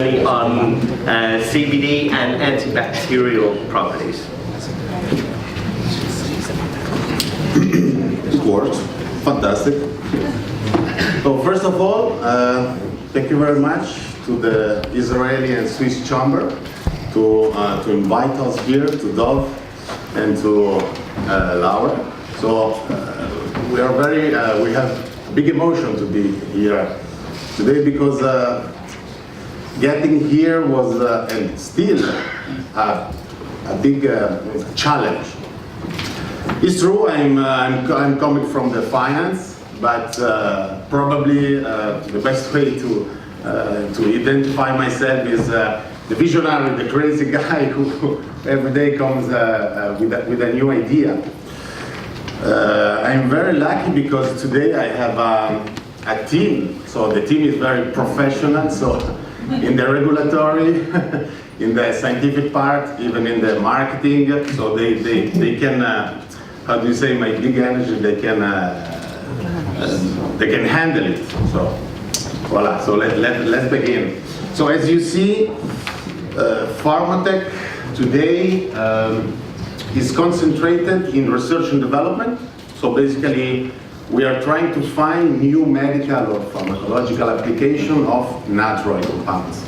on CBD and antibacterial properties. It works. Fantastic. So first of all, thank you very much to the Israeli and Swiss Chamber to invite us here, to Dov and to Laura. So we are we have big emotion to be here today because getting here was and still a big challenge. It's true, I'm coming from the finance, but probably the best way to identify myself is the visionary, the crazy guy who every day comes with a new idea. I'm very lucky because today I have a team, so the team is very professional. So in the regulatory, in the scientific part, even in the marketing, so they can, how do you say, my big energy, they can handle it. So voila, so let's begin. So as you see, Pharmatech today is concentrated in research and development. So basically, we are trying to find new medical or pharmacological application of natural compounds.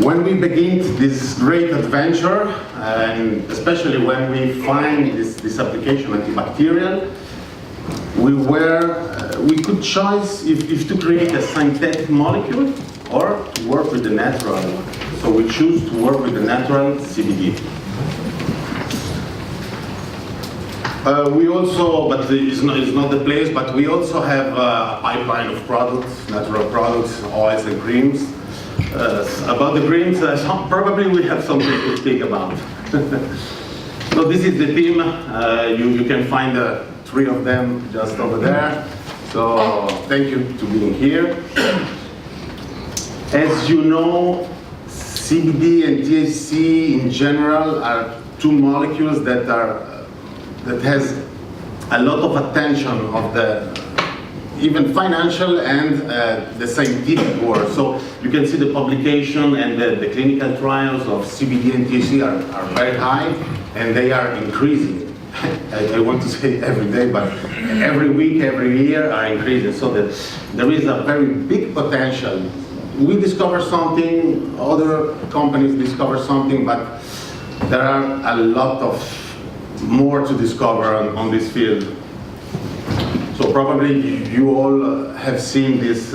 When we begin this great adventure, and especially when we find this application antibacterial, we could choose if to create a synthetic molecule or to work with the natural. So we choose to work with the natural CBD. We also, but it's not the place, but we also have a pipeline of products, natural products, oils and creams. About the creams, probably we have something to speak about. So this is the team. You can find 3 of them just over there. So thank you to being here. As you know, CBD and THC in general are 2 molecules that has a lot of attention of the even financial and the scientific world. So you can see the publication and the clinical trials of CBD and THC are very high, and they are increasing. I want to say every day, but every week, every year are increasing. So that there is a very big potential. We discover something, other companies discover something, but there are a lot of more to discover on this field. So probably you all have seen this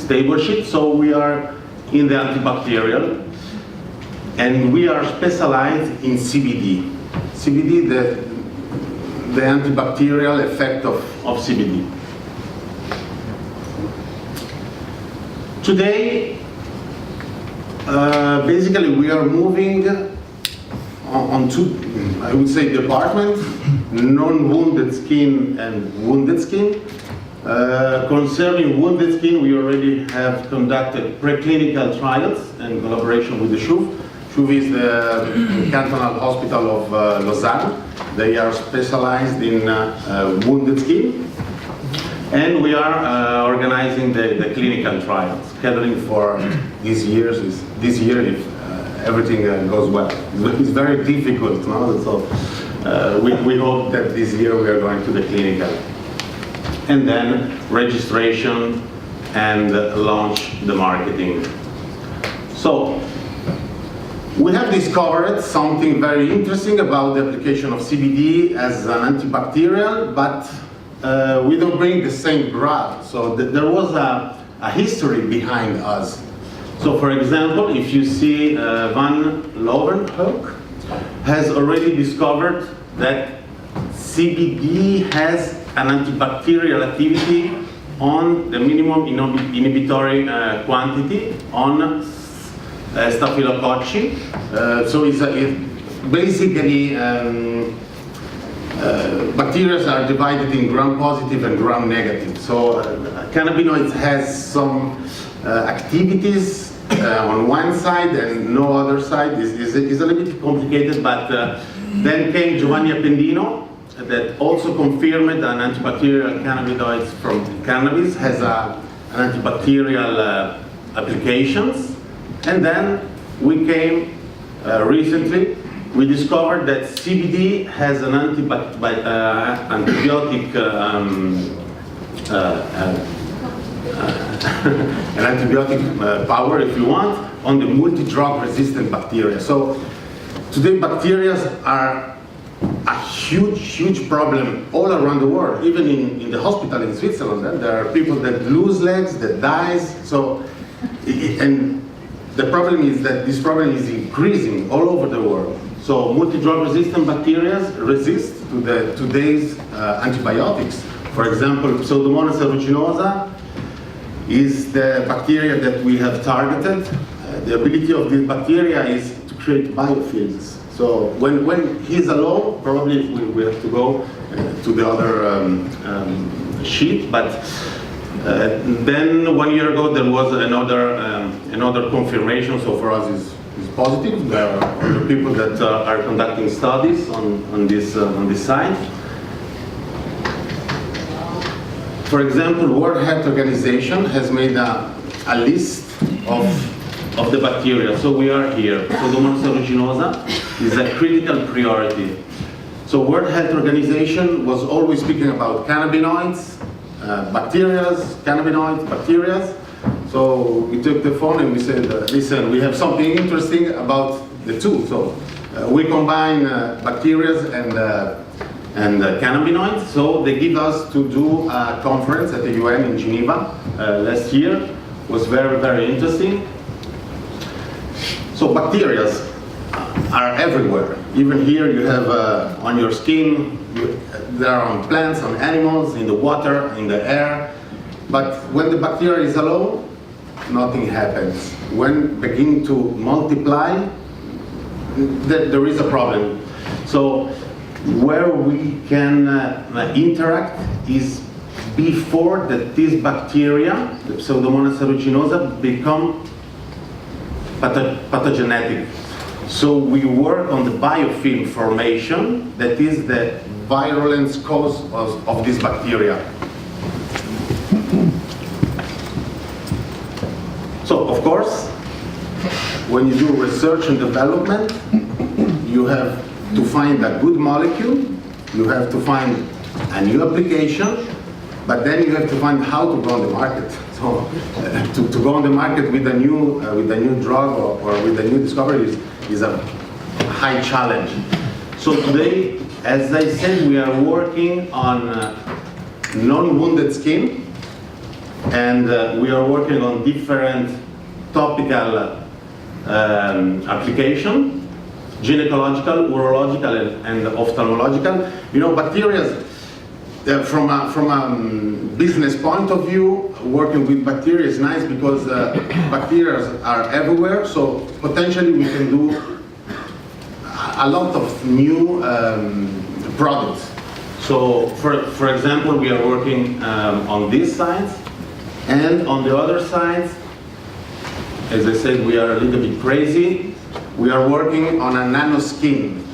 table sheet. So we are in the antibacterial, and we are specialized in CBD. CBD, the antibacterial effect of CBD. Today, basically we are moving on 2, I would say, departments, non-wounded skin and wounded skin. Concerning wounded skin, we already have conducted preclinical trials in collaboration with the CHUV. CHUV is the cantonal hospital of Lausanne. They are specialized in wounded skin. And we are organizing the clinical trials, scheduling for this year if everything goes well. It's very difficult, no? So we hope that this year we are going to the clinical. And then registration and launch the marketing. So we have discovered something very interesting about the application of CBD as an antibacterial, but we don't bring the same drug. So there was a history behind us. So for example, if you see Van Leeuwenhoek has already discovered that CBD has an antibacterial activity on the minimum inhibitory quantity on Staphylococci. So basically bacteria are divided in gram-positive and gram-negative. So cannabinoids has some activities on one side and no other side. Is a little bit complicated, but then came Giovanni Appendino that also confirmed an antibacterial cannabinoids from cannabis has an antibacterial applications. And then we came recently, we discovered that CBD has an antibiotic an antibiotic power, if you want, on the multi-drug resistant bacteria. So today bacteria are a huge problem all around the world. Even in the hospital in Switzerland, there are people that lose legs, that dies. So, and the problem is that this problem is increasing all over the world. So multi-drug resistant bacteria resist to today's antibiotics. For example, Pseudomonas aeruginosa is the bacteria that we have targeted. The ability of this bacteria is to create biofilms. So when he's alone, probably we have to go to the other sheet. But then 1 year ago there was another confirmation. So for us is positive. There are other people that are conducting studies on this site. For example, World Health Organization has made a list of the bacteria. So we are here. Pseudomonas aeruginosa is a critical priority. So World Health Organization was always speaking about cannabinoids, cannabinoids, bacteria. So we took the phone and we said, listen, we have something interesting about the two. So we combine bacteria and cannabinoids. So they give us to do a conference at the UN in Geneva last year. It was very interesting. So bacteria are everywhere. Even here you have on your skin, they are on plants, on animals, in the water, in the air. But when the bacteria is alone, nothing happens. When begin to multiply, there is a problem. So where we can interact is before that this bacteria, the Pseudomonas aeruginosa, become pathogenic. So we work on the biofilm formation, that is the virulence cause of this bacteria. So of course, when you do research and development, you have to find a good molecule, you have to find a new application, but then you have to find how to go on the market. So to go on the market with a new drug or with a new discovery is a high challenge. So today, as I said, we are working on non-wounded skin, and we are working on different topical application, gynecological, urological, and ophthalmological. You know, bacteria, from a business point of view, working with bacteria is nice because bacteria are everywhere, so potentially we can do a lot of new products. So for example, we are working on this side, and on the other side, as I said, we are a little bit crazy. We are working on a nano skin.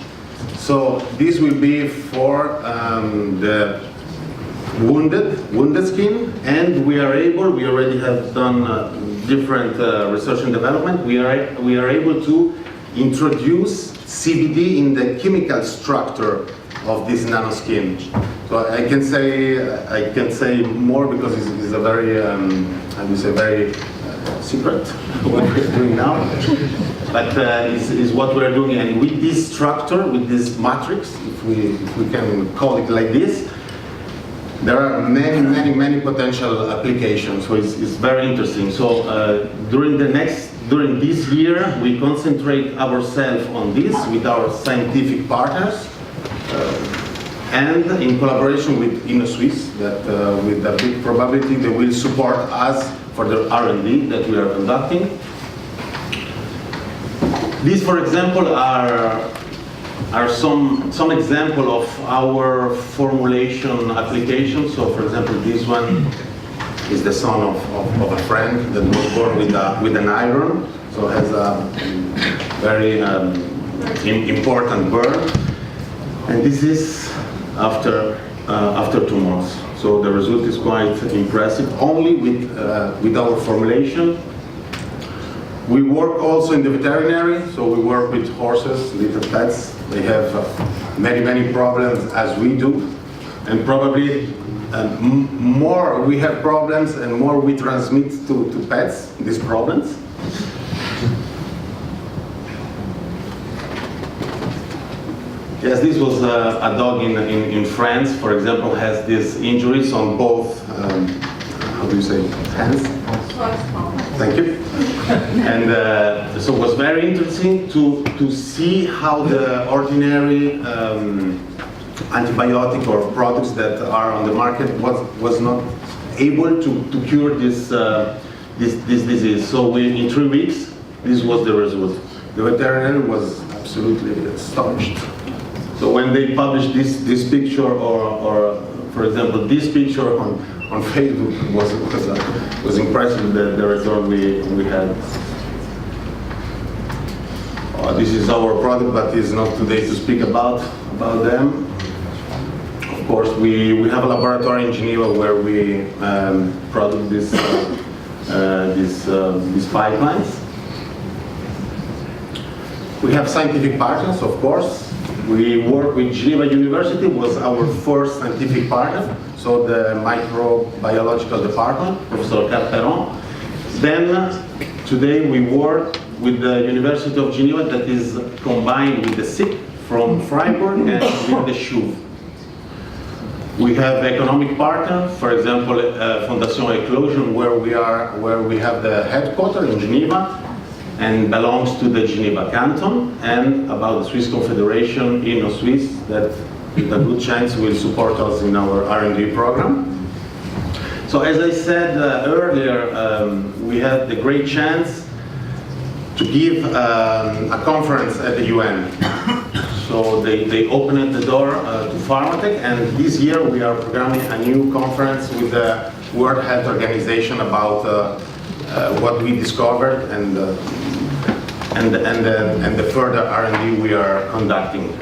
So this will be for the wounded skin, and we already have done different research and development. We are able to introduce CBD in the chemical structure of this nano skin. So I can say more because it's a very I would say very secret what we're doing now. But is what we're doing, and with this structure, with this matrix, if we can call it like this, there are many potential applications. So it's very interesting. So during this year, we concentrate ourselves on this with our scientific partners, and in collaboration with Swiss, that with a big probability they will support us for the R&D that we are conducting. These, for example, are some example of our formulation applications. So, for example, this one is the son of a friend that was born with an iron, so has a very important birth. And this is after 2 months. So the result is quite impressive. Only with our formulation, We work also in the veterinary, so we work with horses, little pets. They have many, many problems as we do, and probably more we have problems and more we transmit to pets these problems. Yes, this was a dog in France, for example, has these injuries on both, how do you say, hands? Thank you. And so it was very interesting to see how the ordinary antibiotic or products that are on the market was not able to cure this disease. So in 3 weeks, this was the result. The veterinarian was absolutely astonished. So when they published this picture, or for example this picture on Facebook, was impressive the result we had. This is our product, but it's not today to speak about them. Of course, we have a laboratory in Geneva where we produce these pipelines. We have scientific partners, of course. We work with Geneva University, was our first scientific partner, so the microbiological department, Professor Carperon. Then, today we work with the University of Geneva that is combined with the SIP from Freiburg and with the SCHUV. We have economic partner, for example, Fondation Eclosion, where we have the headquarters in Geneva, and belongs to the Geneva Canton, and about the Swiss Confederation, Inno-Swiss, that with a good chance will support us in our R&D program. So as I said earlier, we had the great chance to give a conference at the UN. So they opened the door to Pharmatech, and this year we are programming a new conference with the World Health Organization about what we discovered and the further R&D we are conducting.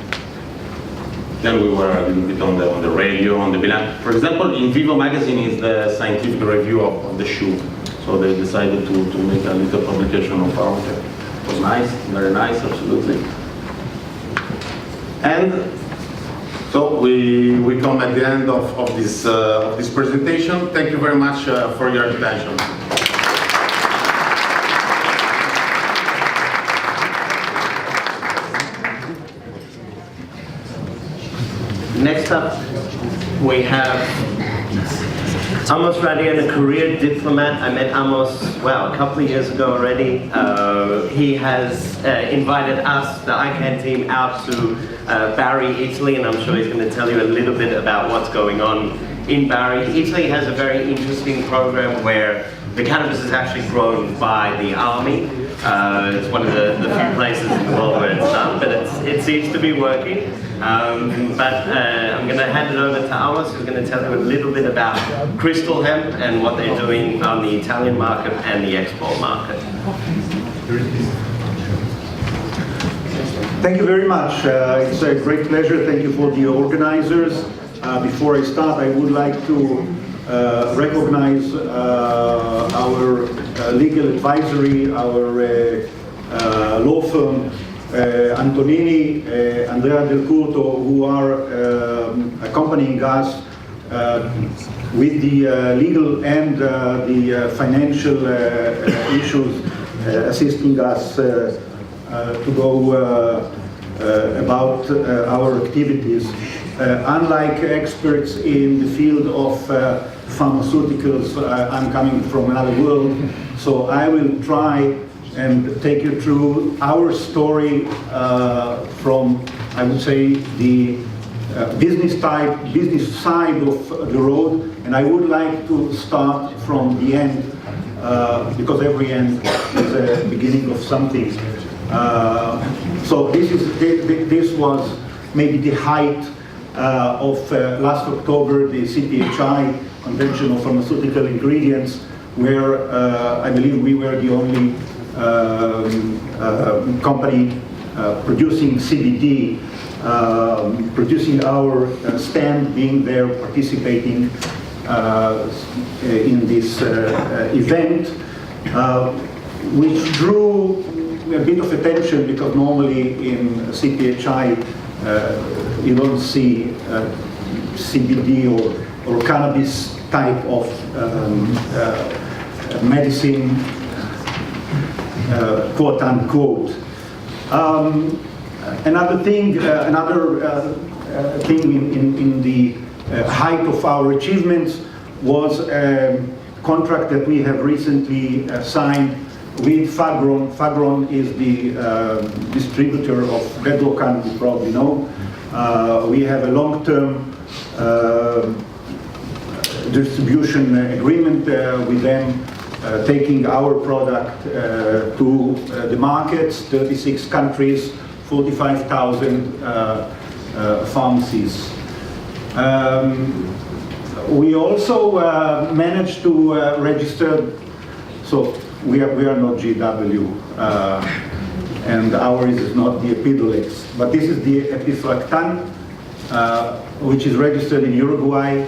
Then we were a little bit on the radio, on the bilan. For example, In Vivo magazine is the scientific review of the shoe. So they decided to make a little publication of our It was nice, very nice, absolutely. And so we come at the end of this presentation. Thank you very much for your attention. Next up, we have Amos Radian, a career diplomat. I met Amos, well, a couple of years ago already. He has invited us, the ICANN team, out to Bari, Italy, and I'm sure he's going to tell you a little bit about what's going on in Bari. Italy has a very interesting program where the cannabis is actually grown by the army. It's one of the few places in the world where it's done, but it seems to be working. I'm going to hand it over to Amos, who's going to tell you a little bit about crystal hemp and what they're doing on the Italian market and the export market. Thank you very much. It's a great pleasure. Thank you for the organizers. Before I start, I would like to recognize our legal advisory, our law firm, Antonini, Andrea Del Curto, who are accompanying us with the legal and the financial issues, assisting us to go about our activities. Unlike experts in the field of pharmaceuticals, I'm coming from another world, so I will try and take you through our story from, I would say, the business side of the road, and I would like to start from the end, because every end is a beginning of something. So this was maybe the height of last October, the CPHI, Convention of Pharmaceutical Ingredients, where I believe we were the only company producing CBD, producing our stand, being there, participating in this event. which drew a bit of attention because normally in CPHI you don't see CBD or cannabis type of medicine, quote unquote. Another thing in the height of our achievements was a contract that we have recently signed with Fagron. Fagron is the distributor of Bedrocan, you probably know. We have a long-term distribution agreement with them, taking our product to the markets, 36 countries, 45,000 pharmacies. We also managed to register, so we are not GW, and ours is not the Epidiolex, but this is the Epiflactan, which is registered in Uruguay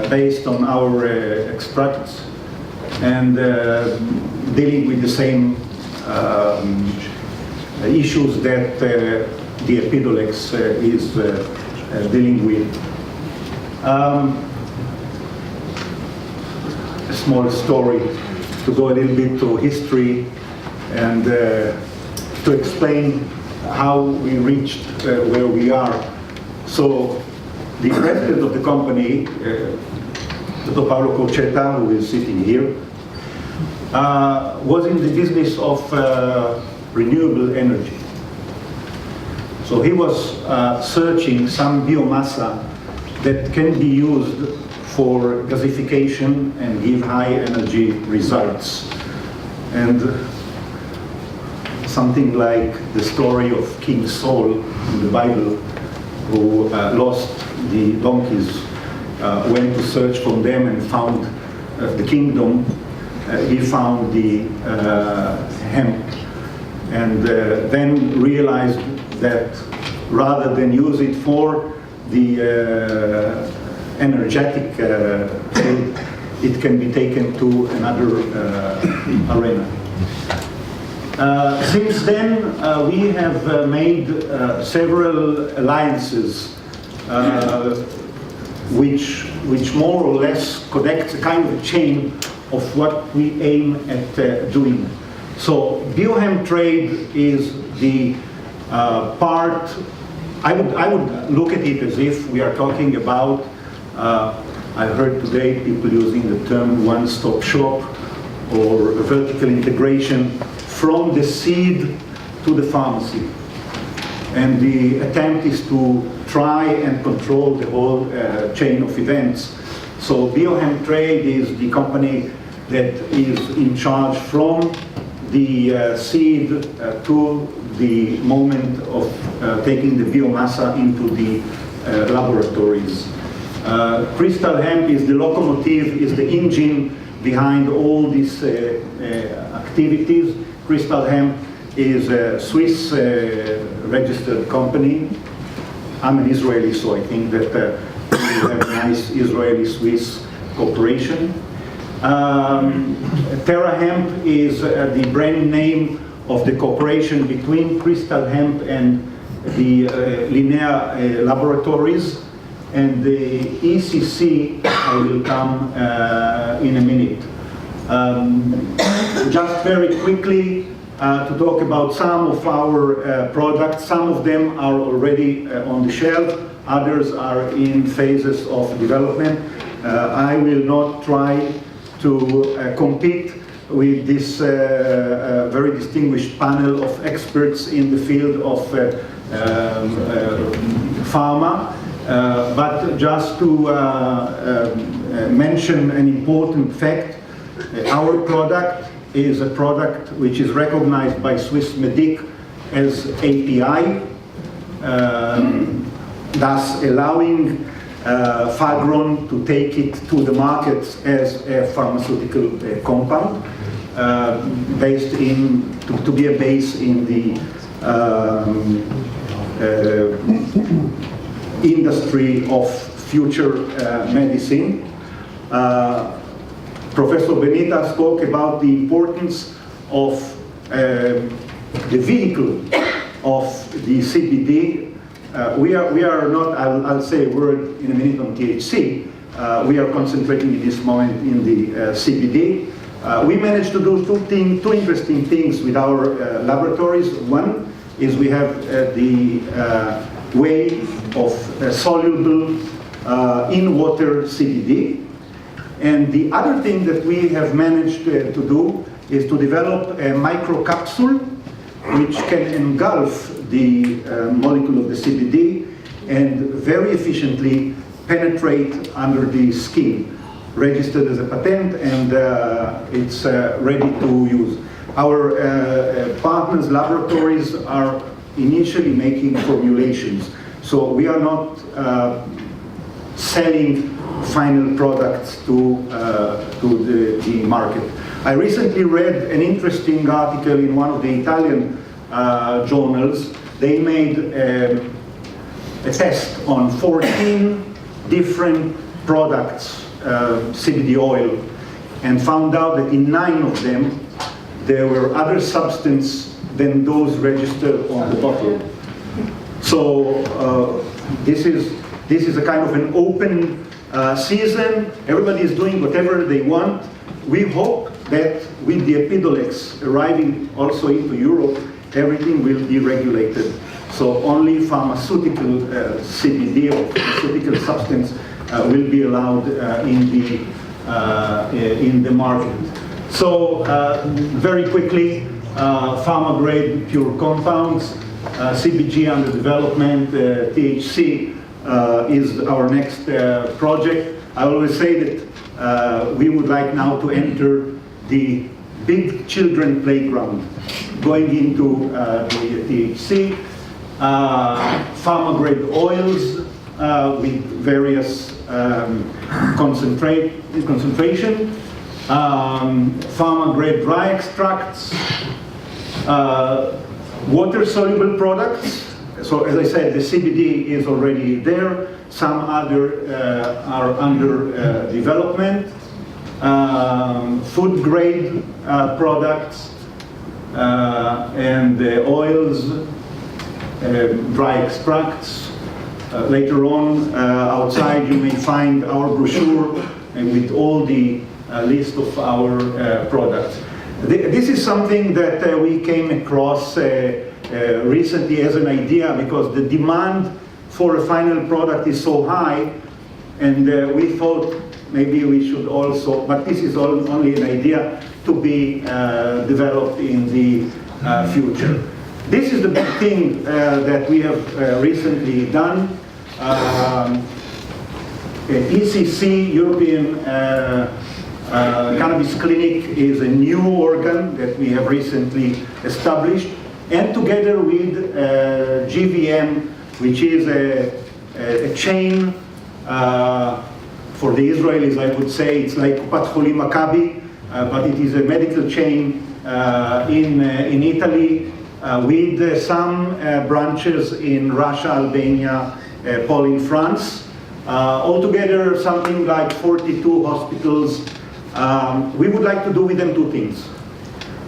based on our extracts and dealing with the same issues that the Epidiolex is dealing with. A small story to go a little bit to history and to explain how we reached where we are. So the president of the company, Dr. Paolo Crocetta, who is sitting here, was in the business of renewable energy. So he was searching some biomassa that can be used for gasification and give high energy results. And something like the story of King Saul in the Bible, who lost the donkeys, went to search for them and found the kingdom. He found the hemp, and then realized that rather than use it for the energetic field, it can be taken to another arena. Since then, we have made several alliances which more or less connect a kind of a chain of what we aim at doing. So biohemp trade is the part. I would look at it as if we are talking about, I heard today people using the term one-stop shop or vertical integration from the seed to the pharmacy. And the attempt is to try and control the whole chain of events. So biohemp trade is the company that is in charge from the seed to the moment of taking the biomassa into the laboratories. Crystal Hemp is the locomotive, is the engine behind all these activities. Crystal Hemp is a Swiss registered company. I'm an Israeli, so I think that we have a nice Israeli-Swiss cooperation. Terra Hemp is the brand name of the cooperation between Crystal Hemp and the Linnea Laboratories, and the ECC I will come in a minute. Just very quickly to talk about some of our products. Some of them are already on the shelf, others are in phases of development. I will not try to compete with this very distinguished panel of experts in the field of pharma, but just to mention an important fact. Our product is a product which is recognized by Swiss Medic as API, thus allowing Fagron to take it to the markets as a pharmaceutical compound, based in, to be a base in the industry of future medicine. Professor Benita spoke about the importance of the vehicle of the CBD. We are not, I'll say a word in a minute on THC. We are concentrating in this moment in the CBD. We managed to do two interesting things with our laboratories. One is we have the way of soluble in water CBD. And the other thing that we have managed to do is to develop a microcapsule which can engulf the molecule of the CBD and very efficiently penetrate under the skin. Registered as a patent, and it's ready to use. Our partners' laboratories are initially making formulations, so we are not selling final products to the market. I recently read an interesting article in one of the Italian journals. They made a test on 14 different products, CBD oil, and found out that in 9 of them there were other substances than those registered on the bottle. So this is a kind of an open season. Everybody is doing whatever they want. We hope that with the Epidolex arriving also into Europe, everything will be regulated. So only pharmaceutical CBD or pharmaceutical substance will be allowed in the market. So very quickly, pharma grade pure compounds, CBG under development, THC is our next project. I always say that we would like now to enter the big children playground, going into the THC, pharma grade oils with various concentration, pharma grade dry extracts, water soluble products. So as I said, the CBD is already there. Some other are under development. Food grade products and oils, dry extracts. Later on, outside you may find our brochure with all the list of our products. This is something that we came across recently as an idea, because the demand for a final product is so high, and we thought maybe we should also, but this is only an idea to be developed in the future. This is the big thing that we have recently done. ECC, European Cannabis Clinic, is a new organ that we have recently established, and together with GVM, which is a chain, for the Israelis I would say it's like Kupat Cholim Maccabi, but it is a medical chain in Italy, with some branches in Russia, Albania, Poland, France. Altogether something like 42 hospitals. We would like to do with them two things.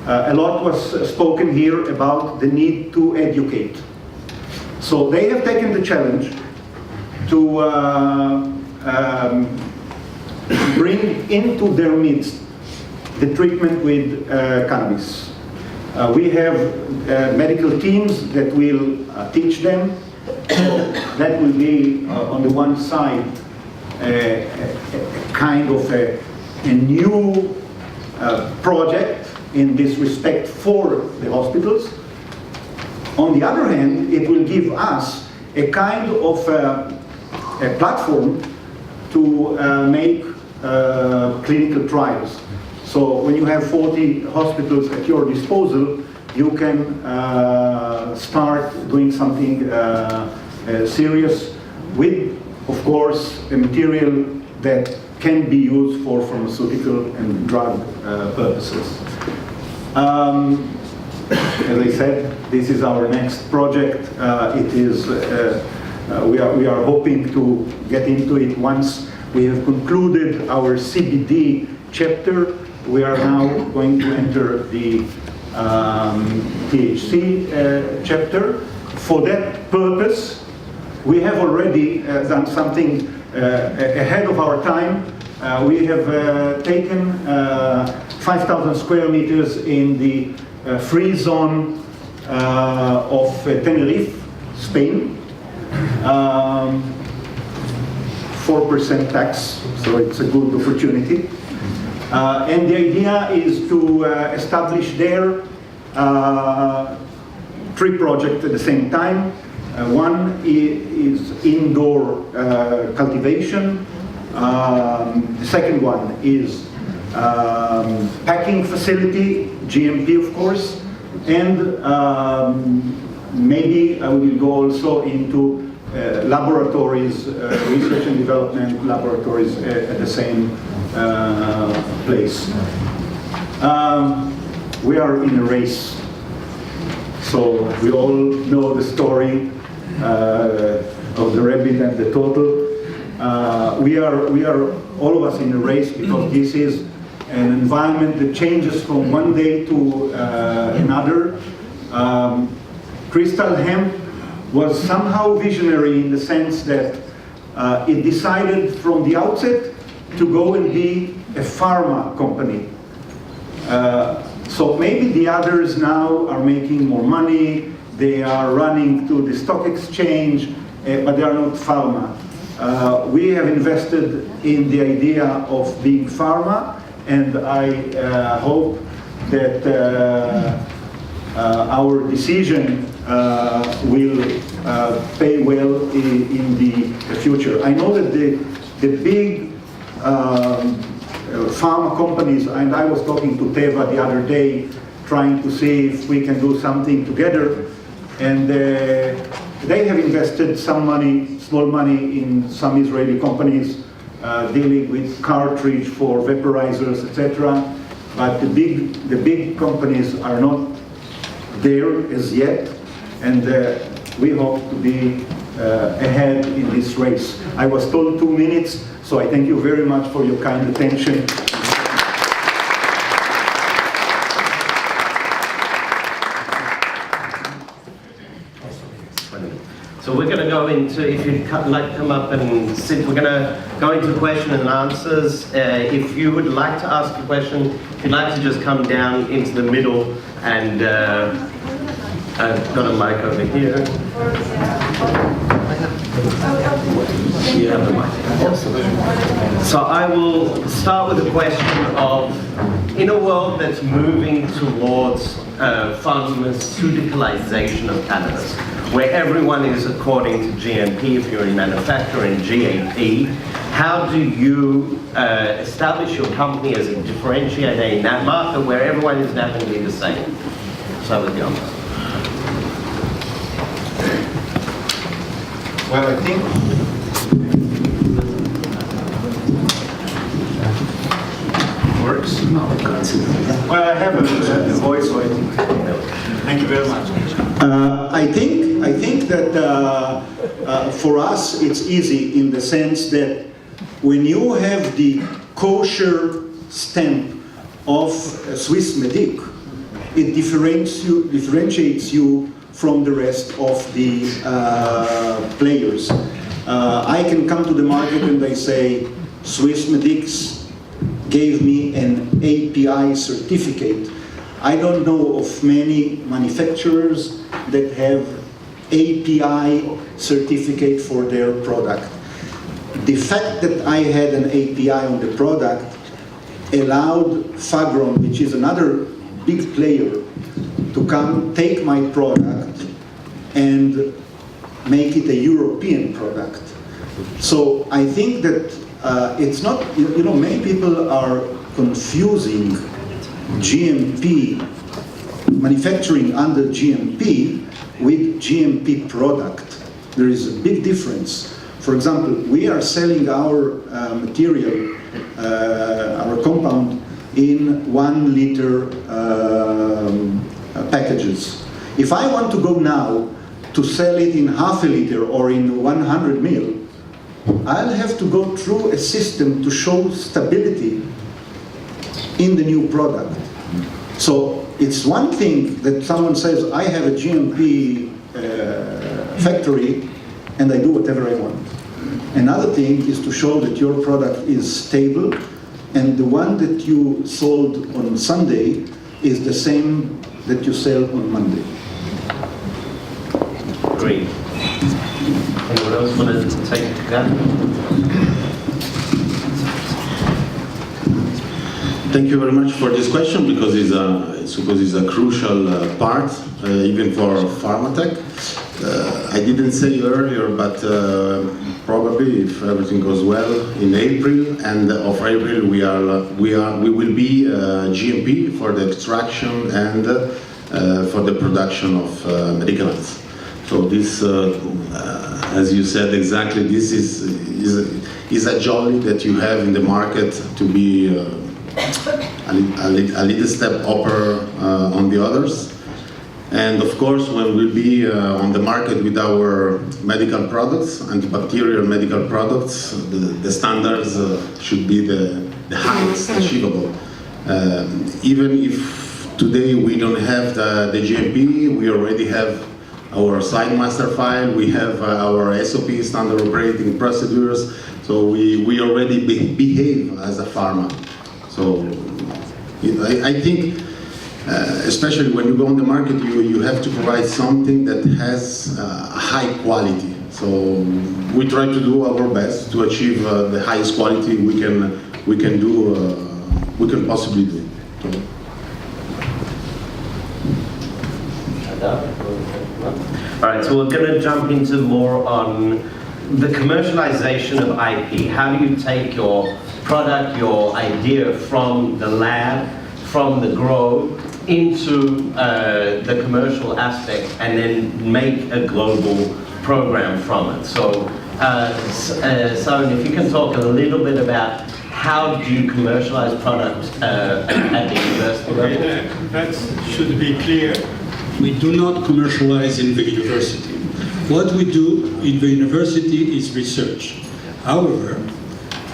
A lot was spoken here about the need to educate. So they have taken the challenge to bring into their midst the treatment with cannabis. We have medical teams that will teach them. That will be on the one side a kind of a new project in this respect for the hospitals. On the other hand, it will give us a kind of a platform to make clinical trials. So when you have 40 hospitals at your disposal, you can start doing something serious with, of course, a material that can be used for pharmaceutical and drug purposes. As I said, this is our next project. We are hoping to get into it once we have concluded our CBD chapter. We are now going to enter the THC chapter. For that purpose, we have already done something ahead of our time. We have taken 5,000 square meters in the free zone of Tenerife, Spain. 4% tax, so it's a good opportunity. And the idea is to establish there 3 projects at the same time. One is indoor cultivation. The second one is packing facility, GMP of course, and maybe I will go also into laboratories, research and development laboratories at the same place. We are in a race, so we all know the story of the rabbit and the turtle. We are all of us in a race because this is an environment that changes from one day to another. Crystal Hemp was somehow visionary in the sense that it decided from the outset to go and be a pharma company. So maybe the others now are making more money, they are running to the stock exchange, but they are not pharma. We have invested in the idea of being pharma, and I hope that our decision will pay well in the future. I know that the big pharma companies, and I was talking to Teva the other day, trying to see if we can do something together, and they have invested some money, small money, in some Israeli companies dealing with cartridge for vaporizers, etc. But the big companies are not there as yet, and we hope to be ahead in this race. I was told 2 minutes, so I thank you very much for your kind attention. So we're going to go into, if you'd like to come up and sit, we're going to go into question and answers. If you would like to ask a question, if you'd like to just come down into the middle, and I've got a mic over here. You have the mic. So I will start with a question of, in a world that's moving towards pharmaceuticalization of cannabis, where everyone is according to GMP, if you're in manufacturing, GAP, how do you establish your company as a differentiator in that market where everyone is definitely the same? So with Amos. Well, I think works. Well, I have a voice, so I think. Thank you very much. I think that for us it's easy in the sense that when you have the kosher stamp of Swiss Medic, it differentiates you from the rest of the players. I can come to the market and I say, Swiss Medics gave me an API certificate. I don't know of many manufacturers that have API certificate for their product. The fact that I had an API on the product allowed Fagron, which is another big player, to come take my product and make it a European product. So I think that it's not, many people are confusing GMP, manufacturing under GMP with GMP product. There is a big difference. For example, we are selling our material, our compound, in 1 liter packages. If I want to go now to sell it in half a liter or in 100 ml, I'll have to go through a system to show stability in the new product. So it's one thing that someone says, I have a GMP factory and I do whatever I want. Another thing is to show that your product is stable and the one that you sold on Sunday is the same that you sell on Monday. Great. Anyone else want to take that? Thank you very much for this question because it's a crucial part, even for pharmatech. I didn't say earlier, but probably if everything goes well, in April and of April we will be GMP for the extraction and for the production of medicaments. So this, as you said exactly, this is a jolly that you have in the market to be a little step upper on the others. And of course, when we'll be on the market with our medical products, antibacterial medical products, the standards should be the highest achievable. Even if today we don't have the GMP, we already have our site master file, we have our SOP, standard operating procedures, so we already behave as a pharma. So I think, especially when you go on the market, you have to provide something that has high quality. So we try to do our best to achieve the highest quality we can possibly do. All right, so we're going to jump into more on the commercialization of IP. How do you take your product, your idea from the lab, from the grow, into the commercial aspect, and then make a global program from it? So, Saran, if you can talk a little bit about how do you commercialize products at the university level? That should be clear. We do not commercialize in the university. What we do in the university is research. However,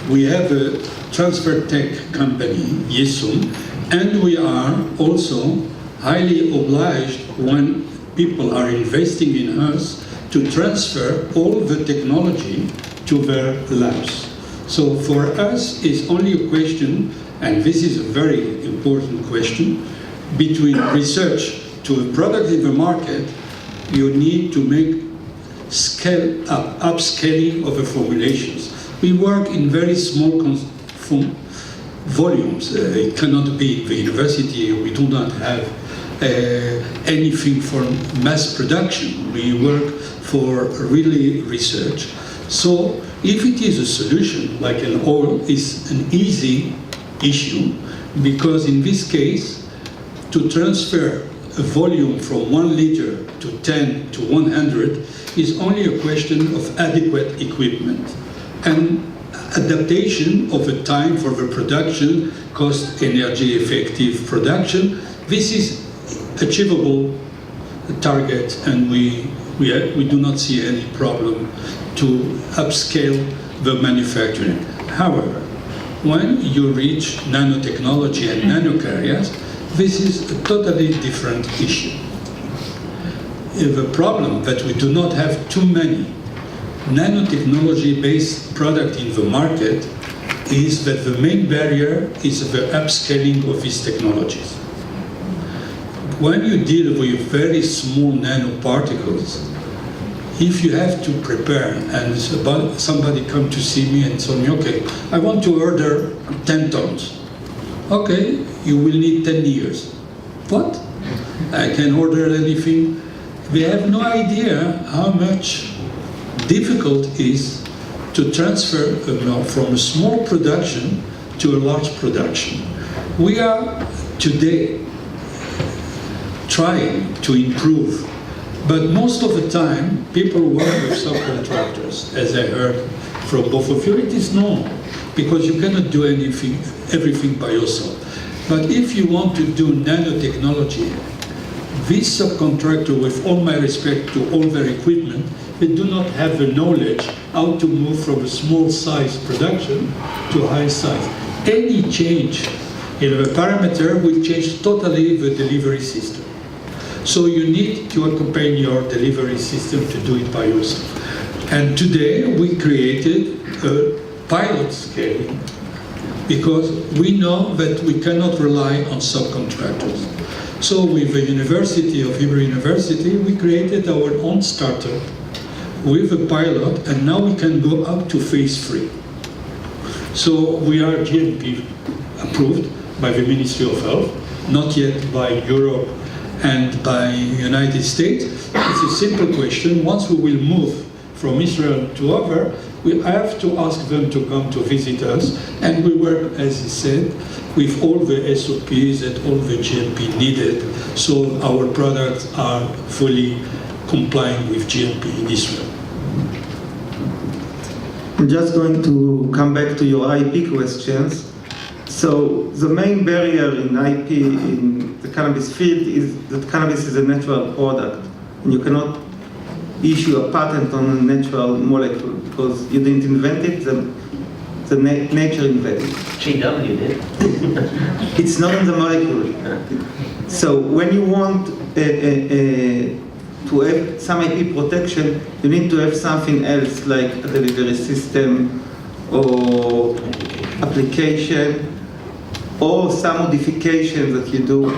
we have a transfer tech company, Yesum, and we are also highly obliged when people are investing in us to transfer all the technology to their labs. So for us, it's only a question, and this is a very important question, between research to a product in the market. You need to make upscaling of the formulations. We work in very small volumes. It cannot be the university. We do not have anything for mass production. We work for really research. So if it is a solution, like an oil, is an easy issue, because in this case, to transfer a volume from 1 liter to 10 to 100 is only a question of adequate equipment and adaptation of the time for the production, cost energy effective production. This is achievable target, and we do not see any problem to upscale the manufacturing. However, when you reach nanotechnology and nanocarriers, this is a totally different issue. The problem that we do not have too many nanotechnology-based products in the market is that the main barrier is the upscaling of these technologies. When you deal with very small nanoparticles, if you have to prepare, and somebody come to see me and tell me, okay, I want to order 10 tons. Okay, you will need 10 years. What? I can order anything. We have no idea how much difficult it is to transfer from a small production to a large production. We are today trying to improve, but most of the time people work with subcontractors, as I heard from both of you. It is normal, because you cannot do everything by yourself. But if you want to do nanotechnology, this subcontractor, with all my respect to all their equipment, they do not have the knowledge how to move from a small size production to high size. Any change And the parameter will change totally the delivery system. So you need to accompany your delivery system to do it by yourself. And today we created a pilot scale because we know that we cannot rely on subcontractors. So with the University of Hebrew University, we created our own startup with a pilot, and now we can go up to phase 3. So we are GMP approved by the Ministry of Health, not yet by Europe and by United States. It's a simple question. Once we will move from Israel to over, we have to ask them to come to visit us, and we work, as I said, with all the SOPs and all the GMP needed, so our products are fully complying with GMP in Israel. I'm just going to come back to your IP questions. So the main barrier in IP in the cannabis field is that cannabis is a natural product, and you cannot issue a patent on a natural molecule because you didn't invent it, the nature invented it. GW did. It's not in the molecule. So when you want to have some IP protection, you need to have something else like a delivery system or application or some modification that you do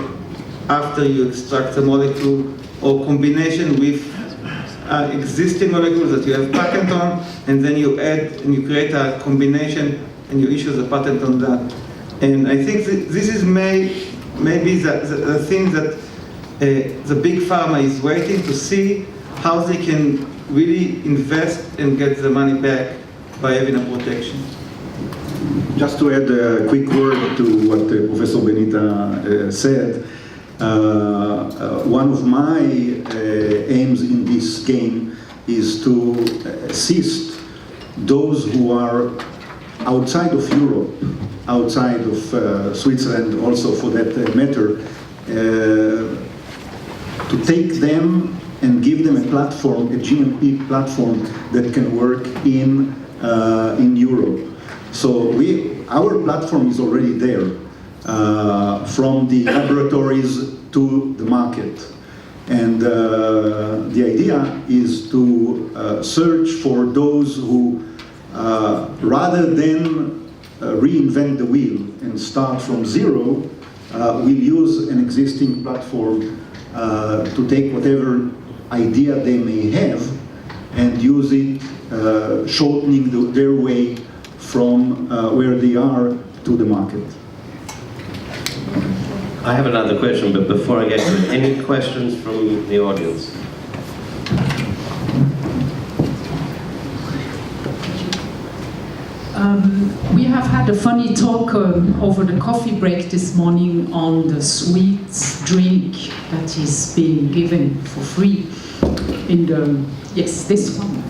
after you extract the molecule or combination with existing molecules that you have patent on, and then you add and you create a combination and you issue the patent on that. And I think this is maybe the thing that the big pharma is waiting to see how they can really invest and get the money back by having a protection. Just to add a quick word to what Professor Benita said, one of my aims in this game is to assist those who are outside of Europe, outside of Switzerland also for that matter, to take them and give them a platform, a GMP platform that can work in Europe. So our platform is already there, from the laboratories to the market. And the idea is to search for those who, rather than reinvent the wheel and start from zero, will use an existing platform to take whatever idea they may have and use it, shortening their way from where they are to the market. I have another question, but before I get to it, any questions from the audience? We have had a funny talk over the coffee break this morning on the sweet drink that is being given for free in the, yes, this one.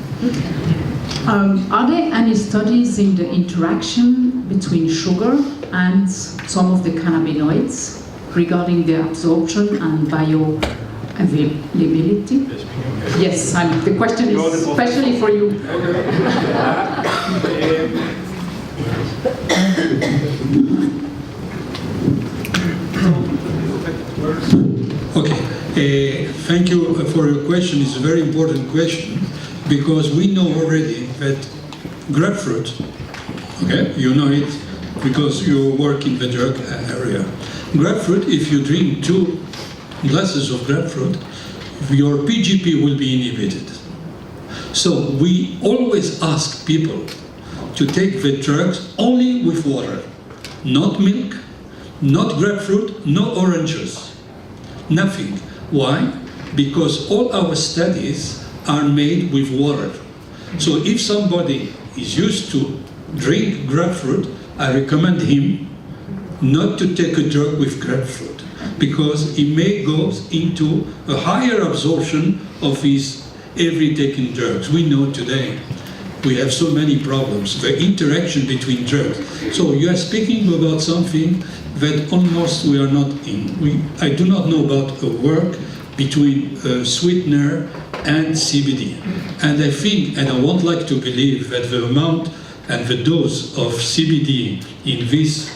Are there any studies in the interaction between sugar and some of the cannabinoids regarding their absorption and bioavailability? Yes, the question is especially for you. Okay, thank you for your question. It's a very important question because we know already that grapefruit, okay, you know it because you work in the drug area. Grapefruit, if you drink 2 glasses of grapefruit, your PGP will be inhibited. So we always ask people to take the drugs only with water, not milk, not grapefruit, no orange juice, nothing. Why? Because all our studies are made with water. So if somebody is used to drink grapefruit, I recommend him not to take a drug with grapefruit because he may go into a higher absorption of his every taken drugs. We know today we have so many problems, the interaction between drugs. So you are speaking about something that almost we are not in. I do not know about a work between sweetener and CBD. And I think, and I won't like to believe that the amount and the dose of CBD in this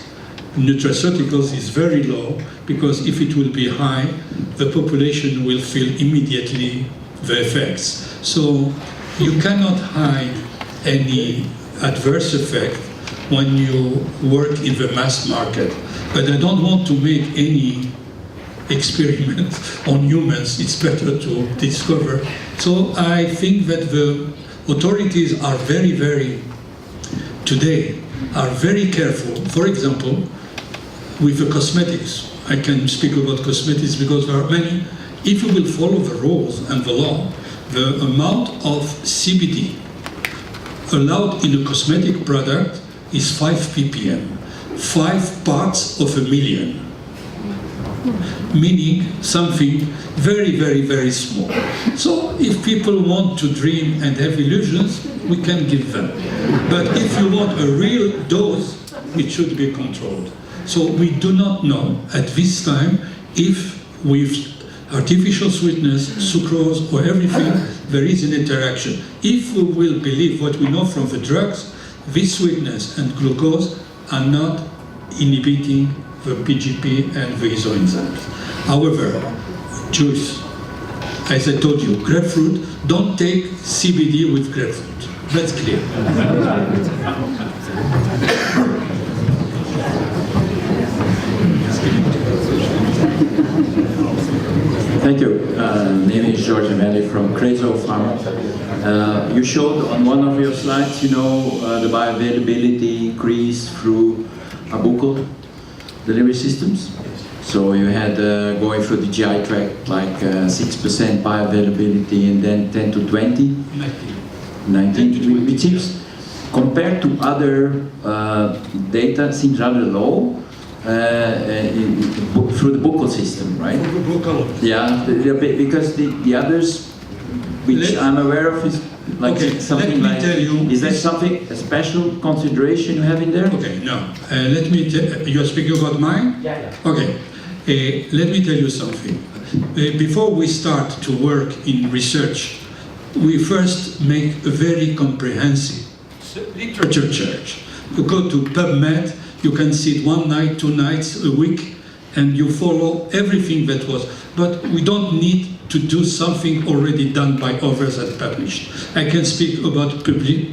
nutraceuticals is very low, because if it will be high, the population will feel immediately the effects. So you cannot hide any adverse effect when you work in the mass market. But I don't want to make any experiment on humans. It's better to discover. So I think that the authorities are today are very careful. For example, with the cosmetics. I can speak about cosmetics because there are many. If you will follow the rules and the law, the amount of CBD allowed in a cosmetic product is 5 ppm, 5 parts of a million, meaning something very small. So if people want to dream and have illusions, we can give them. But if you want a real dose, it should be controlled. So we do not know at this time if with artificial sweetness, sucrose or everything, there is an interaction. If we will believe what we know from the drugs, this sweetness and glucose are not inhibiting the PGP and the isoenzymes. However, juice, as I told you, grapefruit, don't take CBD with grapefruit. That's clear. Thank you. Name is George Amelli from Crezo Pharma. You showed on one of your slides, the bioavailability increase through buccal delivery systems. So you had going through the GI tract like 6% bioavailability and then 10 to 20? 19, which seems, compared to other data, seems rather low. Through the buccal system, right? Yeah, because the others, which I'm aware of, is like something like. Is there something, a special consideration you have in there? Okay, no. Let me tell you are speaking about mine? Yeah. Okay. Let me tell you something. Before we start to work in research, we first make a very comprehensive literature search. You go to PubMed. You can sit 1 night, 2 nights, a week, and you follow everything that was. But we don't need to do something already done by others and published. I can speak about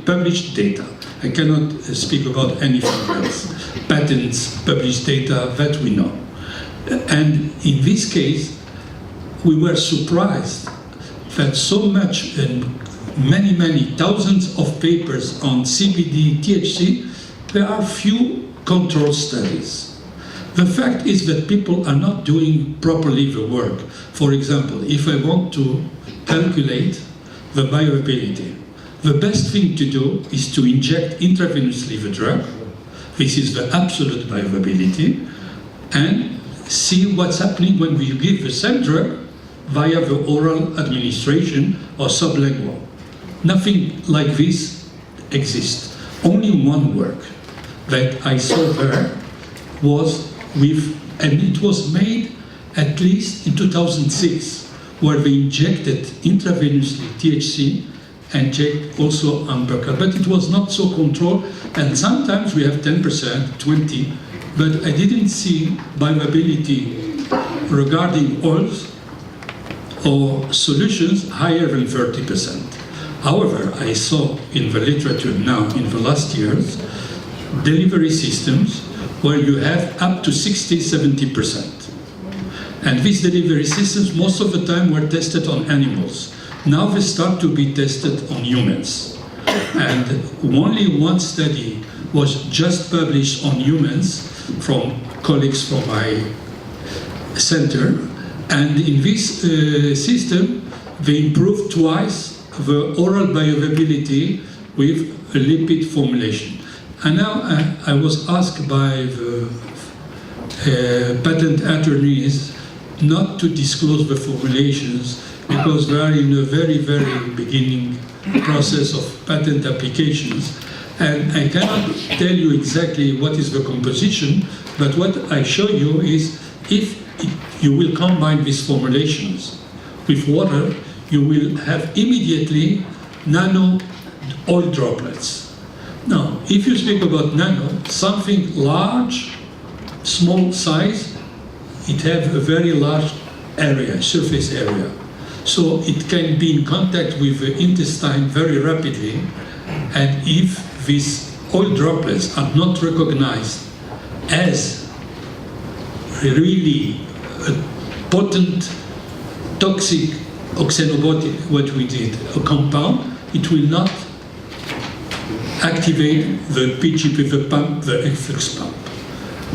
published data. I cannot speak about anything else. Patents, published data, that we know. And in this case, we were surprised that so much and many thousands of papers on CBD, THC, there are few control studies. The fact is that people are not doing properly the work. For example, if I want to calculate the bioavailability, the best thing to do is to inject intravenously the drug. This is the absolute bioavailability, and see what's happening when we give the same drug via the oral administration or sublingual. Nothing like this exists. Only one work that I saw there was with, and it was made at least in 2006, where they injected intravenously THC and checked also Amberca, but it was not so controlled, and sometimes we have 10%, 20%, but I didn't see bioavailability regarding oils or solutions higher than 30%. However, I saw in the literature now in the last years delivery systems where you have up to 60-70%. And these delivery systems most of the time were tested on animals. Now they start to be tested on humans. And only one study was just published on humans from colleagues from my center. And in this system, they improved twice the oral bioavailability with a lipid formulation. And now I was asked by the patent attorneys not to disclose the formulations because they are in a very beginning process of patent applications. And I cannot tell you exactly what is the composition, but what I show you is if you will combine these formulations with water, you will have immediately nano oil droplets. Now, if you speak about nano, something large small size, it has a very large area, surface area. So it can be in contact with the intestine very rapidly, and if these oil droplets are not recognized as really a potent toxic oxynobiotic, what we did, a compound, it will not activate the PGP, the pump, the efflux pump.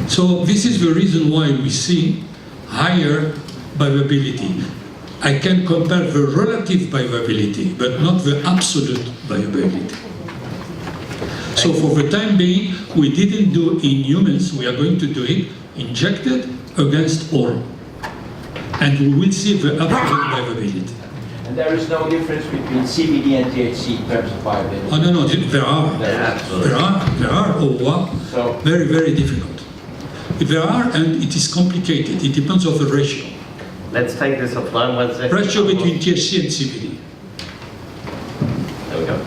So this is the reason why we see higher viability. I can compare the relative viability, but not the absolute viability. So for the time being, we didn't do in humans, we are going to do it injected against oral. And we will see the absolute viability. And there is no difference between CBD and THC in terms of viability? Oh, no, there are. There are. Oh, wow. So, very, very difficult. There are, and it is complicated. It depends on the ratio. Let's take this offline 1 second. Ratio between THC and CBD. There we go.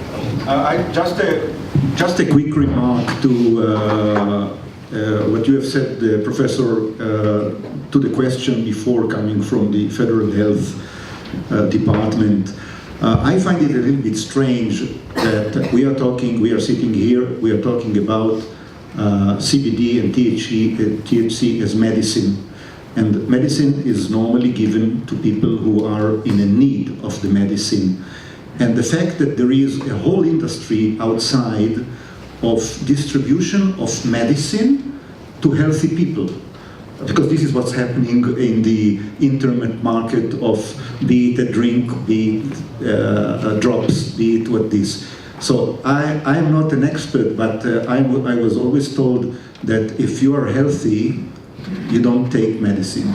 Just a quick remark to what you have said, Professor, to the question before coming from the Federal Health Department. I find it a little bit strange that we are sitting here, we are talking about CBD and THC as medicine. And medicine is normally given to people who are in a need of the medicine. And the fact that there is a whole industry outside of distribution of medicine to healthy people, because this is what's happening in the internet market of be it a drink, be it drops, be it what this. So I am not an expert, but I was always told that if you are healthy, you don't take medicine.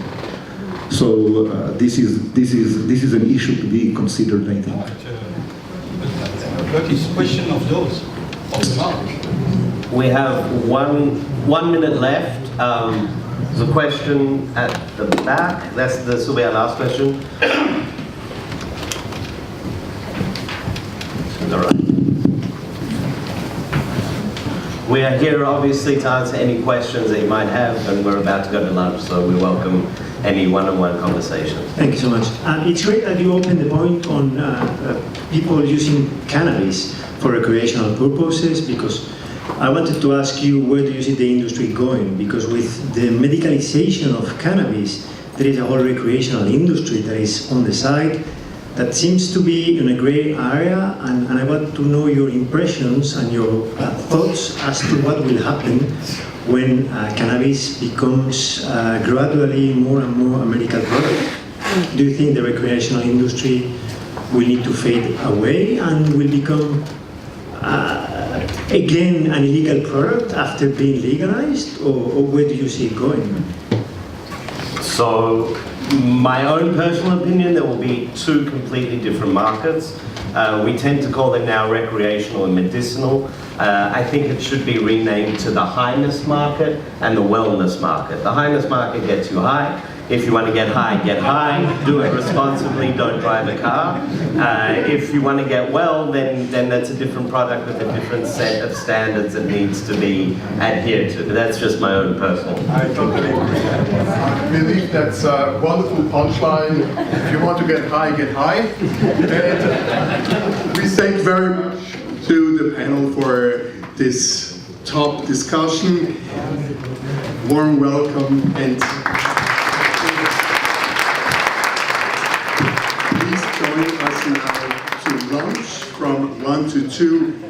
So this is an issue to be considered, I think. But it's a question of dose, of the amount. We have one minute left. There's a question at the back. This will be our last question. All right. We are here obviously to answer any questions that you might have, and we're about to go to lunch, so we welcome any one-on-one conversations. Thank you so much. It's great that you opened the point on people using cannabis for recreational purposes, because I wanted to ask you, where do you see the industry going? Because with the medicalization of cannabis, there is a whole recreational industry that is on the side that seems to be in a gray area, and I want to know your impressions and your thoughts as to what will happen when cannabis becomes gradually more and more a medical product. Do you think the recreational industry will need to fade away and will become again an illegal product after being legalized, or where do you see it going? So, my own personal opinion, there will be two completely different markets. We tend to call them now recreational and medicinal. I think it should be renamed to the highness market and the wellness market. The highness market gets you high. If you want to get high, do it responsibly, don't drive a car. If you want to get well, then that's a different product with a different set of standards that needs to be adhered to. But that's just my own personal. I totally agree. I believe that's a wonderful punchline. If you want to get high, get high. And we thank very much to the panel for this top discussion. Warm welcome, and please join us now to lunch from 1 to 2.